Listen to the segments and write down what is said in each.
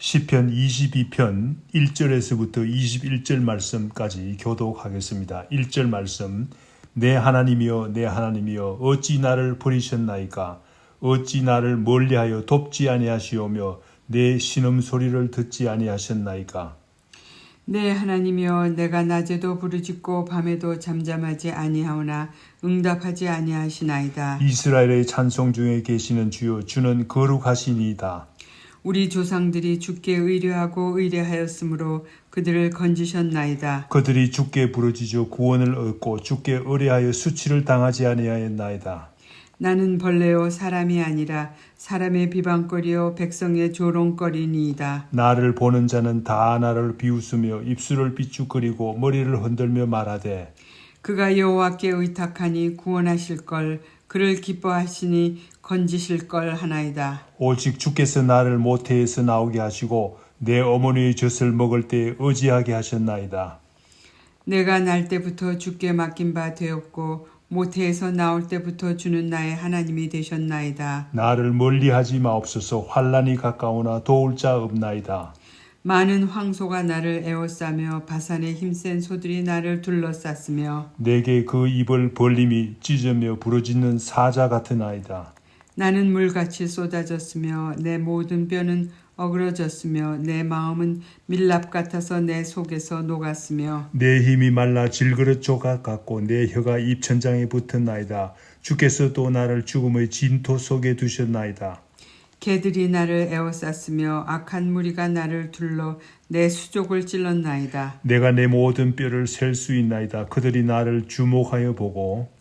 시편 22편 1절에서부터 21절 말씀까지 교독하겠습니다. 1절 말씀. 내 하나님이여 내 하나님이여 어찌 나를 버리셨나이까? 어찌 나를 멀리하여 돕지 아니하시오며 내 신음소리를 듣지 아니하셨나이까? 내 하나님이여 내가 낮에도 부르짖고 밤에도 잠잠하지 아니하오나 응답하지 아니하시나이다. 이스라엘의 찬송 중에 계시는 주여 주는 거룩하시니이다. 우리 조상들이 주께 의뢰하고 의뢰하였으므로 그들을 건지셨나이다. 그들이 주께 부르짖어 구원을 얻고 주께 의뢰하여 수치를 당하지 아니하였나이다. 나는 벌레요 사람이 아니라 사람의 비방거리요 백성의 조롱거리니이다. 나를 보는 자는 다 나를 비웃으며 입술을 비축거리고 머리를 흔들며 말하되 그가 여호와께 의탁하니 구원하실 걸 그를 기뻐하시니 건지실 걸 하나이다. 오직 주께서 나를 모태에서 나오게 하시고 내 어머니의 젖을 먹을 때 의지하게 하셨나이다. 내가 날 때부터 주께 맡긴 바 되었고 모태에서 나올 때부터 주는 나의 하나님이 되셨나이다. 나를 멀리하지 마옵소서. 환난이 가까우나 도울 자 없나이다. 많은 황소가 나를 에워싸며 바산의 힘센 소들이 나를 둘러쌌으며 내게 그 입을 벌림이 찢으며 부러지는 사자 같으나이다. 나는 물같이 쏟아졌으며 내 모든 뼈는 어그러졌으며 내 마음은 밀랍 같아서 내 속에서 녹았으며 내 힘이 말라 질그릇 조각 같고 내 혀가 입천장에 붙었나이다. 주께서 또 나를 죽음의 진토 속에 두셨나이다. 개들이 나를 에워쌌으며 악한 무리가 나를 둘러 내 수족을 찔렀나이다. 내가 내 모든 뼈를 셀 수 있나이다. 그들이 나를 주목하여 보고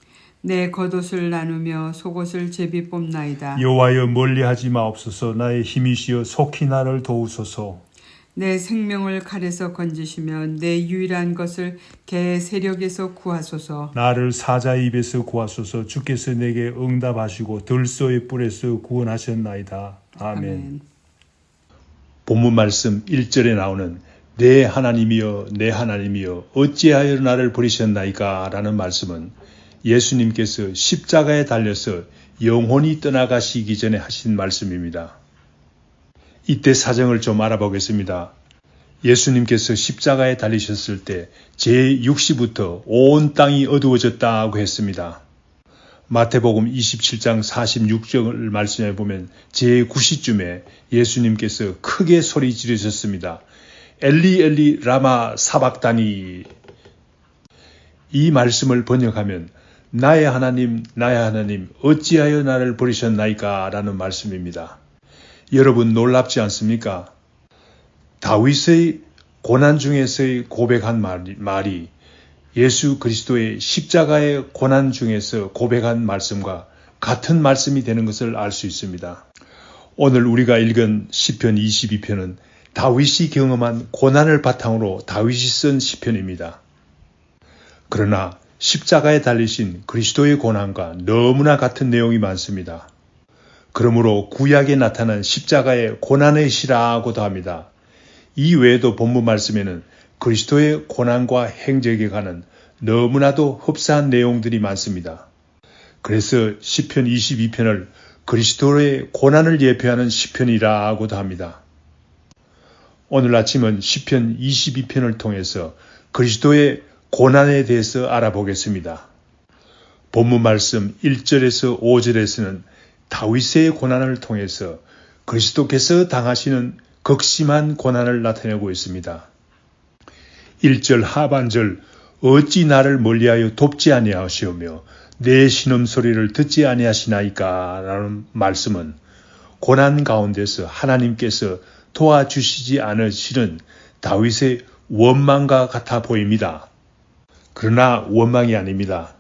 내 겉옷을 나누며 속옷을 제비 뽑나이다. 여호와여 멀리하지 마옵소서. 나의 힘이시여 속히 나를 도우소서. 내 생명을 칼에서 건지시며 내 유일한 것을 개의 세력에서 구하소서. 나를 사자의 입에서 구하소서. 주께서 내게 응답하시고 들소의 뿔에서 구원하셨나이다. 아멘. 본문 말씀 1절에 나오는 내 하나님이여 내 하나님이여 어찌하여 나를 버리셨나이까? 라는 말씀은 예수님께서 십자가에 달려서 영혼이 떠나가시기 전에 하신 말씀입니다. 이때 사정을 좀 알아보겠습니다. 예수님께서 십자가에 달리셨을 때 제6시부터 온 땅이 어두워졌다고 했습니다. 마태복음 27장 46절 말씀에 보면 제9시쯤에 예수님께서 크게 소리 지르셨습니다. 엘리 엘리 라마 사박다니. 이 말씀을 번역하면 나의 하나님 어찌하여 나를 버리셨나이까? 라는 말씀입니다. 여러분 놀랍지 않습니까? 다윗의 고난 중에서의 고백한 말이 예수 그리스도의 십자가의 고난 중에서 고백한 말씀과 같은 말씀이 되는 것을 알 수 있습니다. 오늘 우리가 읽은 시편 22편은 다윗이 경험한 고난을 바탕으로 다윗이 쓴 시편입니다. 그러나 십자가에 달리신 그리스도의 고난과 너무나 같은 내용이 많습니다. 그러므로 구약에 나타난 십자가의 고난의 시라고도 합니다. 이 외에도 본문 말씀에는 그리스도의 고난과 행적에 관한 너무나도 흡사한 내용들이 많습니다. 그래서 시편 22편을 그리스도의 고난을 예표하는 시편이라고도 합니다. 오늘 아침은 시편 22편을 통해서 그리스도의 고난에 대해서 알아보겠습니다. 본문 말씀 1절에서 5절에서는 다윗의 고난을 통해서 그리스도께서 당하시는 극심한 고난을 나타내고 있습니다. 1절 하반절 어찌 나를 멀리하여 돕지 아니하시오며 내 신음소리를 듣지 아니하시나이까? 라는 말씀은 고난 가운데서 하나님께서 도와주시지 않으시는 다윗의 원망과 같아 보입니다. 그러나 원망이 아닙니다.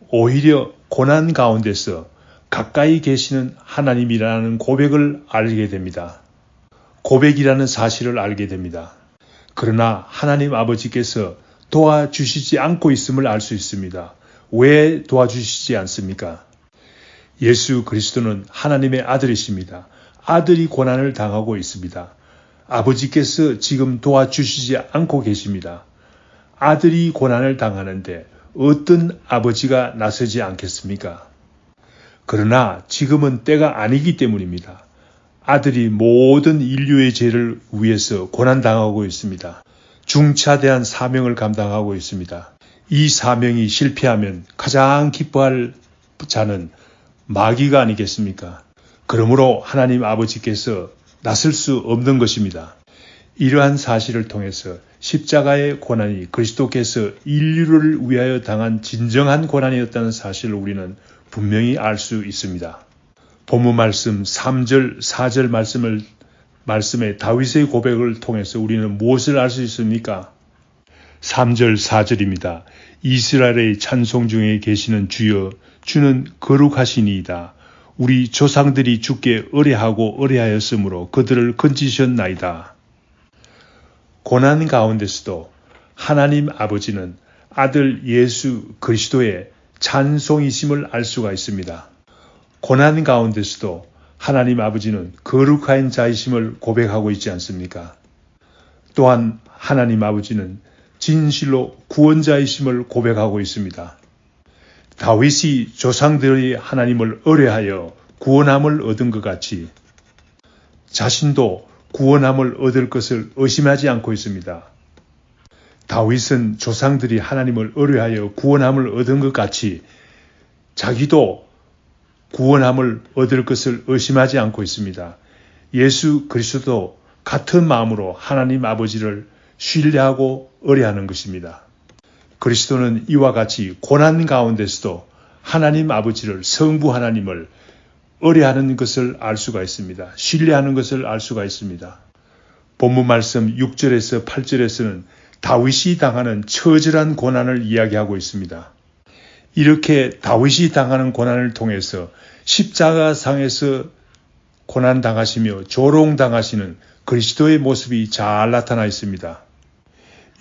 오히려 고난 가운데서 가까이 계시는 하나님이라는 고백을 알게 됩니다. 고백이라는 사실을 알게 됩니다. 그러나 하나님 아버지께서 도와주시지 않고 있음을 알 수 있습니다. 왜 도와주시지 않습니까? 예수 그리스도는 하나님의 아들이십니다. 아들이 고난을 당하고 있습니다. 아버지께서 지금 도와주시지 않고 계십니다. 아들이 고난을 당하는데 어떤 아버지가 나서지 않겠습니까? 그러나 지금은 때가 아니기 때문입니다. 아들이 모든 인류의 죄를 위해서 고난당하고 있습니다. 중차대한 사명을 감당하고 있습니다. 이 사명이 실패하면 가장 기뻐할 자는 마귀가 아니겠습니까? 그러므로 하나님 아버지께서 나설 수 없는 것입니다. 이러한 사실을 통해서 십자가의 고난이 그리스도께서 인류를 위하여 당한 진정한 고난이었다는 사실을 우리는 분명히 알 수 있습니다. 본문 말씀 3절, 4절 말씀의 다윗의 고백을 통해서 우리는 무엇을 알 수 있습니까? 3절, 4절입니다. 이스라엘의 찬송 중에 계시는 주여, 주는 거룩하시니이다. 우리 조상들이 주께 의뢰하고 의뢰하였으므로 그들을 건지셨나이다. 고난 가운데서도 하나님 아버지는 아들 예수 그리스도의 찬송이심을 알 수가 있습니다. 고난 가운데서도 하나님 아버지는 거룩한 자이심을 고백하고 있지 않습니까? 또한 하나님 아버지는 진실로 구원자이심을 고백하고 있습니다. 다윗이 조상들의 하나님을 의뢰하여 구원함을 얻은 것 같이 자신도 구원함을 얻을 것을 의심하지 않고 있습니다. 다윗은 조상들이 하나님을 의뢰하여 구원함을 얻은 것 같이 자기도 구원함을 얻을 것을 의심하지 않고 있습니다. 예수 그리스도도 같은 마음으로 하나님 아버지를 신뢰하고 의뢰하는 것입니다. 그리스도는 이와 같이 고난 가운데서도 하나님 아버지를, 성부 하나님을 의뢰하는 것을 알 수가 있습니다. 신뢰하는 것을 알 수가 있습니다. 본문 말씀 6절에서 8절에서는 다윗이 당하는 처절한 고난을 이야기하고 있습니다. 이렇게 다윗이 당하는 고난을 통해서 십자가상에서 고난당하시며 조롱당하시는 그리스도의 모습이 잘 나타나 있습니다.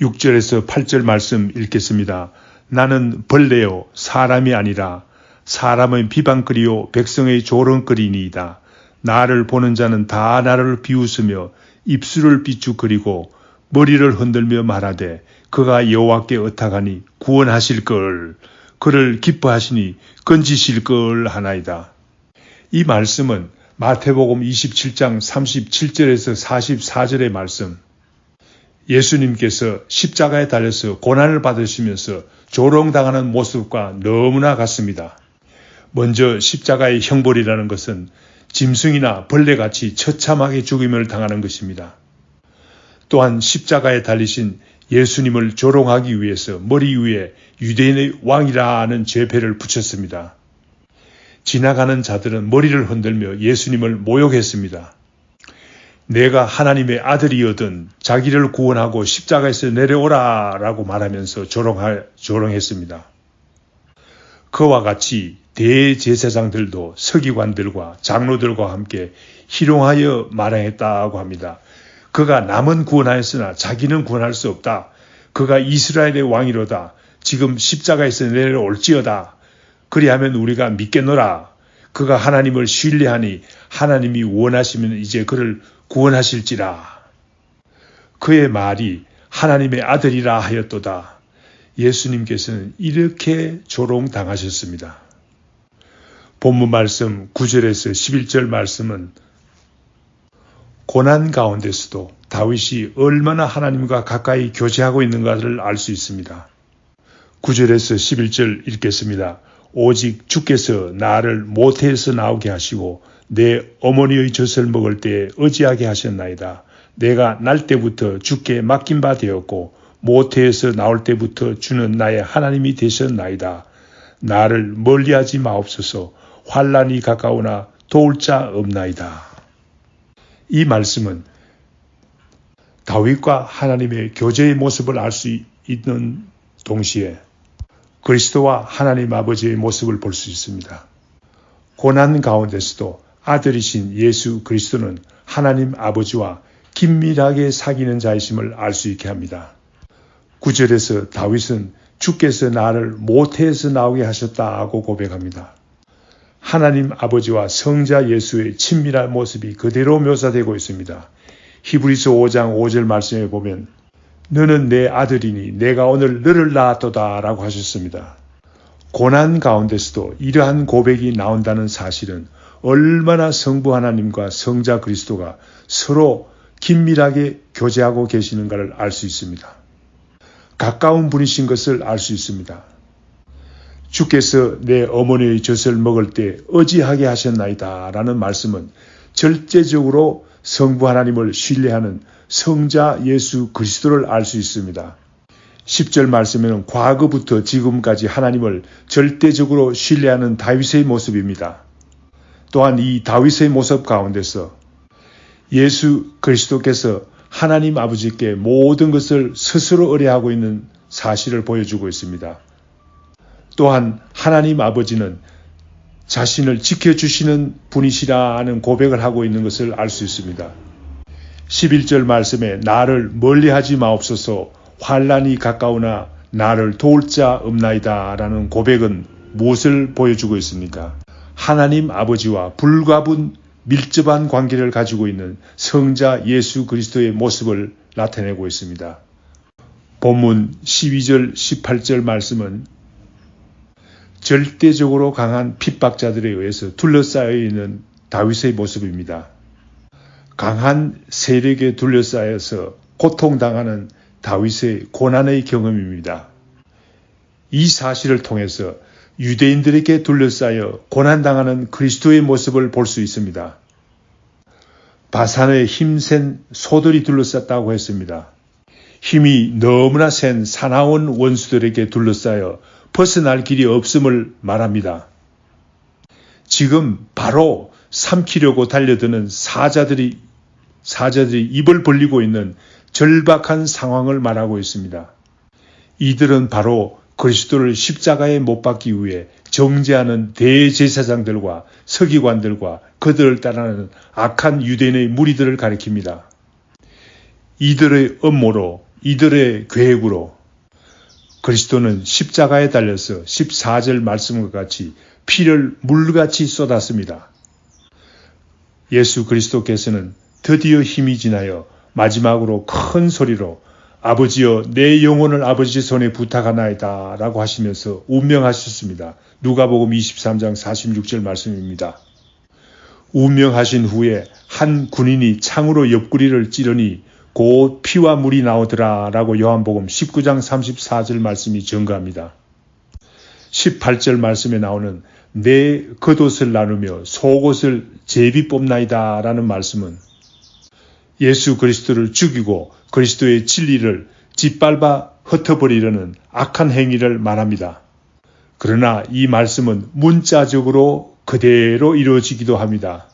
6절에서 8절 말씀 읽겠습니다. 나는 벌레요 사람이 아니라 사람의 비방거리요 백성의 조롱거리니이다. 나를 보는 자는 다 나를 비웃으며 입술을 비축거리고 머리를 흔들며 말하되 그가 여호와께 의탁하니 구원하실 걸, 그를 기뻐하시니 건지실 걸 하나이다. 이 말씀은 마태복음 27장 37절에서 44절의 말씀, 예수님께서 십자가에 달려서 고난을 받으시면서 조롱당하는 모습과 너무나 같습니다. 먼저 십자가의 형벌이라는 것은 짐승이나 벌레같이 처참하게 죽임을 당하는 것입니다. 또한 십자가에 달리신 예수님을 조롱하기 위해서 머리 위에 유대인의 왕이라는 죄패를 붙였습니다. 지나가는 자들은 머리를 흔들며 예수님을 모욕했습니다. 내가 하나님의 아들이거든 자기를 구원하고 십자가에서 내려오라 라고 말하면서 조롱했습니다. 그와 같이 대제사장들도 서기관들과 장로들과 함께 희롱하여 말하였다고 합니다. 그가 남은 구원하였으나 자기는 구원할 수 없다. 그가 이스라엘의 왕이로다. 지금 십자가에서 내려올지어다. 그리하면 우리가 믿겠노라. 그가 하나님을 신뢰하니 하나님이 원하시면 이제 그를 구원하실지라. 그의 말이 하나님의 아들이라 하였도다. 예수님께서는 이렇게 조롱당하셨습니다. 본문 말씀 9절에서 11절 말씀은 고난 가운데서도 다윗이 얼마나 하나님과 가까이 교제하고 있는가를 알 수 있습니다. 9절에서 11절 읽겠습니다. 오직 주께서 나를 모태에서 나오게 하시고 내 어머니의 젖을 먹을 때에 의지하게 하셨나이다. 내가 날 때부터 주께 맡긴 바 되었고 모태에서 나올 때부터 주는 나의 하나님이 되셨나이다. 나를 멀리하지 마옵소서. 환난이 가까우나 도울 자 없나이다. 이 말씀은 다윗과 하나님의 교제의 모습을 알 수 있는 동시에 그리스도와 하나님 아버지의 모습을 볼 수 있습니다. 고난 가운데서도 아들이신 예수 그리스도는 하나님 아버지와 긴밀하게 사귀는 자이심을 알 수 있게 합니다. 9절에서 다윗은 주께서 나를 모태에서 나오게 하셨다고 고백합니다. 하나님 아버지와 성자 예수의 친밀한 모습이 그대로 묘사되고 있습니다. 히브리서 5장 5절 말씀에 보면 너는 내 아들이니 내가 오늘 너를 낳았도다 라고 하셨습니다. 고난 가운데서도 이러한 고백이 나온다는 사실은 얼마나 성부 하나님과 성자 그리스도가 서로 긴밀하게 교제하고 계시는가를 알 수 있습니다. 가까운 분이신 것을 알 수 있습니다. 주께서 내 어머니의 젖을 먹을 때 어지하게 하셨나이다 라는 말씀은 절대적으로 성부 하나님을 신뢰하는 성자 예수 그리스도를 알 수 있습니다. 10절 말씀에는 과거부터 지금까지 하나님을 절대적으로 신뢰하는 다윗의 모습입니다. 또한 이 다윗의 모습 가운데서 예수 그리스도께서 하나님 아버지께 모든 것을 스스로 의뢰하고 있는 사실을 보여주고 있습니다. 또한 하나님 아버지는 자신을 지켜주시는 분이시라는 고백을 하고 있는 것을 알 수 있습니다. 11절 말씀에 나를 멀리하지 마옵소서 환난이 가까우나 나를 도울 자 없나이다 라는 고백은 무엇을 보여주고 있습니까? 하나님 아버지와 불가분 밀접한 관계를 가지고 있는 성자 예수 그리스도의 모습을 나타내고 있습니다. 본문 12절 18절 말씀은 절대적으로 강한 핍박자들에 의해서 둘러싸여 있는 다윗의 모습입니다. 강한 세력에 둘러싸여서 고통당하는 다윗의 고난의 경험입니다. 이 사실을 통해서 유대인들에게 둘러싸여 고난당하는 그리스도의 모습을 볼 수 있습니다. 바산의 힘센 소들이 둘러쌌다고 했습니다. 힘이 너무나 센 사나운 원수들에게 둘러싸여 벗어날 길이 없음을 말합니다. 지금 바로 삼키려고 달려드는 사자들이 입을 벌리고 있는 절박한 상황을 말하고 있습니다. 이들은 바로 그리스도를 십자가에 못 박기 위해 정죄하는 대제사장들과 서기관들과 그들을 따르는 악한 유대인의 무리들을 가리킵니다. 이들의 음모로, 이들의 계획으로 그리스도는 십자가에 달려서 14절 말씀과 같이 피를 물같이 쏟았습니다. 예수 그리스도께서는 드디어 힘이 지나여 마지막으로 큰 소리로 아버지여 내 영혼을 아버지 손에 부탁하나이다 라고 하시면서 운명하셨습니다. 누가복음 23장 46절 말씀입니다. 운명하신 후에 한 군인이 창으로 옆구리를 찌르니 곧 피와 물이 나오더라 라고 요한복음 19장 34절 말씀이 증거합니다. 18절 말씀에 나오는 내 겉옷을 나누며 속옷을 제비 뽑나이다 라는 말씀은 예수 그리스도를 죽이고 그리스도의 진리를 짓밟아 흩어버리려는 악한 행위를 말합니다. 그러나 이 말씀은 문자적으로 그대로 이루어지기도 합니다.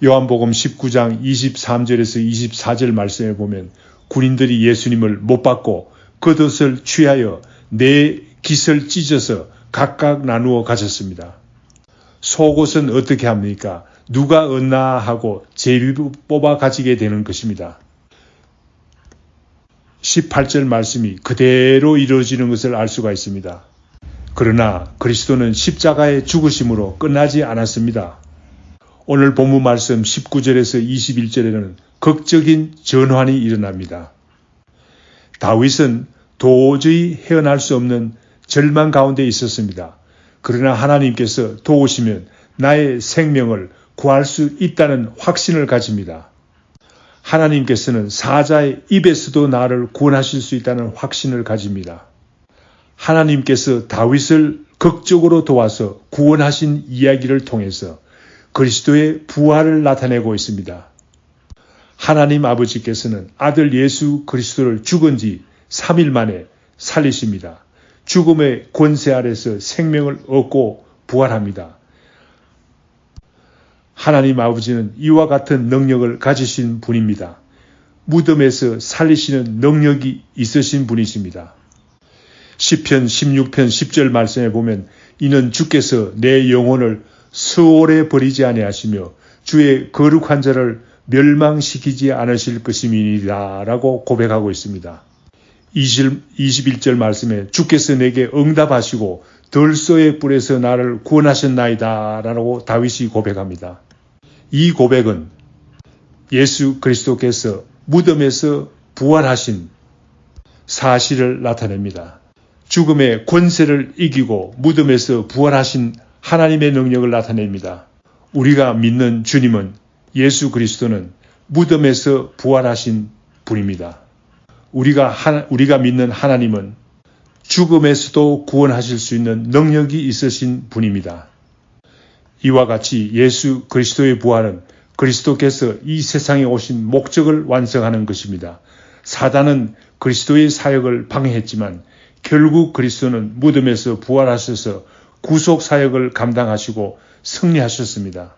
요한복음 19장 23절에서 24절 말씀에 보면 군인들이 예수님을 못 받고 겉옷을 취하여 네 깃을 찢어서 각각 나누어 가졌습니다. 속옷은 어떻게 합니까? 누가 얻나 하고 제비 뽑아 가지게 되는 것입니다. 18절 말씀이 그대로 이루어지는 것을 알 수가 있습니다. 그러나 그리스도는 십자가의 죽으심으로 끝나지 않았습니다. 오늘 본문 말씀 19절에서 21절에는 극적인 전환이 일어납니다. 다윗은 도저히 헤어날 수 없는 절망 가운데 있었습니다. 그러나 하나님께서 도우시면 나의 생명을 구할 수 있다는 확신을 가집니다. 하나님께서는 사자의 입에서도 나를 구원하실 수 있다는 확신을 가집니다. 하나님께서 다윗을 극적으로 도와서 구원하신 이야기를 통해서 그리스도의 부활을 나타내고 있습니다. 하나님 아버지께서는 아들 예수 그리스도를 죽은 지 3일 만에 살리십니다. 죽음의 권세 아래서 생명을 얻고 부활합니다. 하나님 아버지는 이와 같은 능력을 가지신 분입니다. 무덤에서 살리시는 능력이 있으신 분이십니다. 시편 16편 10절 말씀에 보면 이는 주께서 내 영혼을 수월에 버리지 아니하시며 주의 거룩한 자를 멸망시키지 않으실 것임이니라 라고 고백하고 있습니다. 21절 말씀에 주께서 내게 응답하시고 들소의 뿔에서 나를 구원하셨나이다 라고 다윗이 고백합니다. 이 고백은 예수 그리스도께서 무덤에서 부활하신 사실을 나타냅니다. 죽음의 권세를 이기고 무덤에서 부활하신 하나님의 능력을 나타냅니다. 우리가 믿는 주님은 예수 그리스도는 무덤에서 부활하신 분입니다. 우리가 믿는 하나님은 죽음에서도 구원하실 수 있는 능력이 있으신 분입니다. 이와 같이 예수 그리스도의 부활은 그리스도께서 이 세상에 오신 목적을 완성하는 것입니다. 사단은 그리스도의 사역을 방해했지만 결국 그리스도는 무덤에서 부활하셔서 구속 사역을 감당하시고 승리하셨습니다.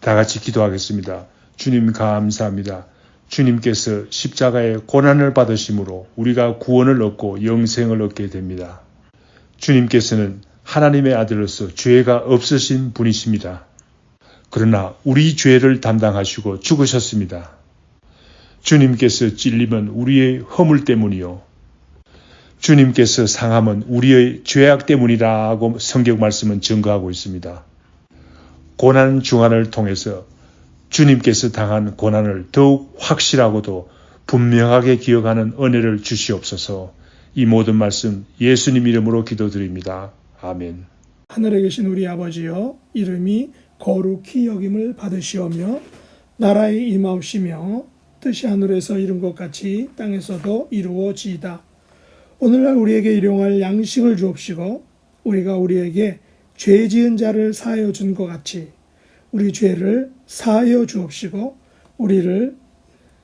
다 같이 기도하겠습니다. 주님 감사합니다. 주님께서 십자가의 고난을 받으심으로 우리가 구원을 얻고 영생을 얻게 됩니다. 주님께서는 하나님의 아들로서 죄가 없으신 분이십니다. 그러나 우리 죄를 담당하시고 죽으셨습니다. 주님께서 찔림은 우리의 허물 때문이요. 주님께서 상함은 우리의 죄악 때문이라고 성경 말씀은 증거하고 있습니다. 고난 중환을 통해서 주님께서 당한 고난을 더욱 확실하고도 분명하게 기억하는 은혜를 주시옵소서. 이 모든 말씀 예수님 이름으로 기도드립니다. 아멘. 하늘에 계신 우리 아버지여, 이름이 거룩히 여김을 받으시오며 나라의 임하옵시며 뜻이 하늘에서 이룬 것 같이 땅에서도 이루어지이다. 오늘날 우리에게 일용할 양식을 주옵시고 우리가 우리에게 죄 지은 자를 사하여 준 것 같이 우리 죄를 사하여 주옵시고 우리를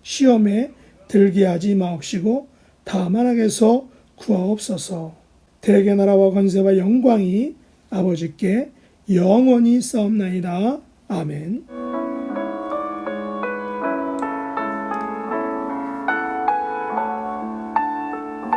시험에 들게 하지 마옵시고 다만 악에서 구하옵소서. 대개 나라와 권세와 영광이 아버지께 영원히 싸움나이다. 아멘.